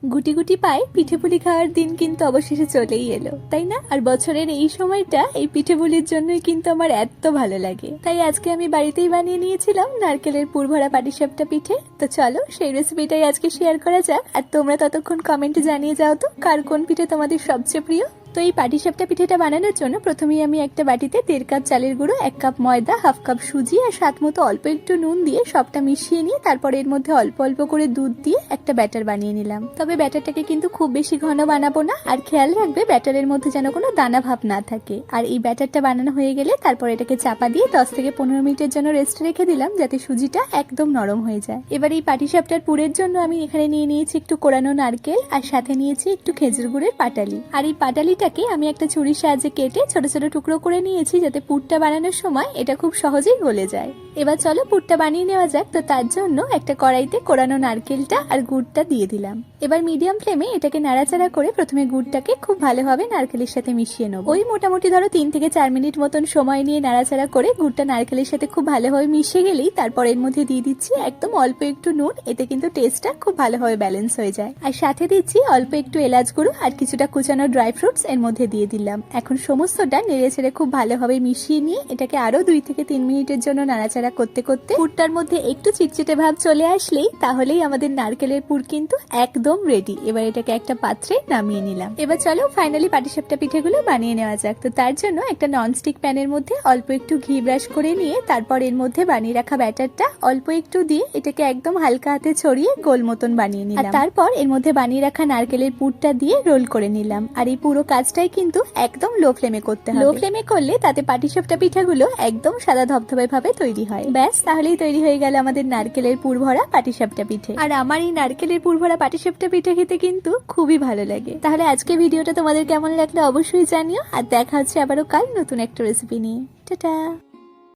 গুটি গুটি পায়ে পিঠে পুলি খাওয়ার দিন কিন্তু অবশেষে চলেই এলো, তাই না? আর বছরের এই সময়টা এই পিঠে পুলির জন্যই কিন্তু আমার এত ভালো লাগে। তাই আজকে আমি বাড়িতেই বানিয়ে নিয়েছিলাম নারকেলের পুর ভরা পাটিসাপটা পিঠে। তো চলো সেই রেসিপিটাই আজকে শেয়ার করা যাক। আর তোমরা ততক্ষণ কমেন্টে জানিয়ে যাও তো কার কোন পিঠে তোমাদের সবচেয়ে প্রিয়। তো এই পাটিসাপটা পিঠেটা বানানোর জন্য প্রথমেই আমি একটা বাটিতে 1.5 কাপ চালের গুঁড়ো, 1 কাপ ময়দা, 1/2 কাপ সুজি আর স্বাদ মতো অল্প একটু নুন দিয়ে সবটা মিশিয়ে নিয়ে তারপর এর মধ্যে অল্প অল্প করে দুধ দিয়ে একটা ব্যাটার বানিয়ে নিলাম। তবে ব্যাটারটাকে কিন্তু খুব বেশি ঘন বানাবো না, আর খেয়াল রাখবে ব্যাটারের মধ্যে যেন কোনো দানা ভাব না থাকে। আর এই ব্যাটারটা বানানো হয়ে গেলে তারপর এটাকে চাপা দিয়ে 10 থেকে 15 মিনিটের জন্য রেস্ট রেখে দিলাম, যাতে সুজিটা একদম নরম হয়ে যায়। এবার এই পাটিসাপটার পুরের জন্য আমি এখানে নিয়ে নিয়েছি একটু কোরানো নারকেল আর সাথে নিয়েছি একটু খেজুর গুড়ের পাটালি। আর এই পাটালিটাকে আমি একটা ছুরির সাহায্যে কেটে ছোট ছোট টুকরো করে নিয়েছি, যাতে পুরটা বানানোর সময় এটা খুব সহজেই গলে যায়। এবার চলো পুরটা বানিয়ে নেওয়া যাক। তো তার জন্য একটা কড়াইতে কোরানো নারকেলটা আর গুড়টা দিয়ে দিলাম। এবার মিডিয়াম ফ্লেমে এটাকে নাড়াচাড়া করে প্রথমে গুড়টাকে খুব ভালোভাবে নারকেলের সাথে মিশিয়ে নেব। ওই মোটামুটি ধরো 3 থেকে 4 মিনিট মতন সময় নিয়ে নাড়াচাড়া করে গুড়টা নারকেলের সাথে খুব ভালোভাবে মিশে গেলেই তারপর এর মধ্যে দিয়ে দিচ্ছি একদম অল্প একটু নুন। এতে কিন্তু টেস্টটা খুব ভালোভাবে ব্যালেন্স হয়ে যায়। আর সাথে দিচ্ছি অল্প একটু এলাচ গুঁড়ো আর কিছুটা কুচানো ড্রাই ফ্রুটস এর মধ্যে দিয়ে দিলাম। এখন সমস্তটা নেড়ে ছেড়ে খুব ভালোভাবে মিশিয়ে নিয়ে এটাকে আরো 2 থেকে 3 মিনিটের জন্য নাড়াচাড়া করতে করতে পুরটার মধ্যে একটু চিটচিটে ভাব চলে আসলেই তাহলেই আমাদের নারকেলের পুর কিন্তু একদম রেডি। এবার এটাকে একটা পাত্রে নামিয়ে নিলাম। এবার চলো ফাইনালি পাটিসাপটা পিঠেগুলো বানিয়ে নেওয়া যাক। তো তার জন্য একটা ননস্টিক প্যানের মধ্যে অল্প একটু ঘি ব্রাশ করে নিয়ে তারপর এর মধ্যে বানিয়ে রাখা ব্যাটারটা অল্প একটু দিয়ে এটাকে একদম হালকা হাতে ছড়িয়ে গোল মতন বানিয়ে নিলাম। আর তারপর এর মধ্যে বানিয়ে রাখা নারকেলের পুরটা দিয়ে রোল করে নিলাম। আর এই পুরো কাজটাই কিন্তু একদম লো ফ্লেমে করতে হবে। লো ফ্লেমে করলে তাতে পাটিসাপটা পিঠাগুলো একদম সাদা ধবধবে ভাবে তৈরি হয়। ব্যাস তাহলেই তৈরি হয়ে গেল আমাদের নারকেলের পুর ভরা পাটিসাপটা পিঠে। আর আমার এই নারকেলের পুর ভরা পাটিসাপটা পিঠে খেতে কিন্তু খুবই ভালো লাগে। তাহলে আজকে ভিডিওটা তোমাদের কেমন লাগলো অবশ্যই জানিও। আর দেখা হচ্ছে আবারও কাল নতুন একটা রেসিপি নিয়ে। টাটা।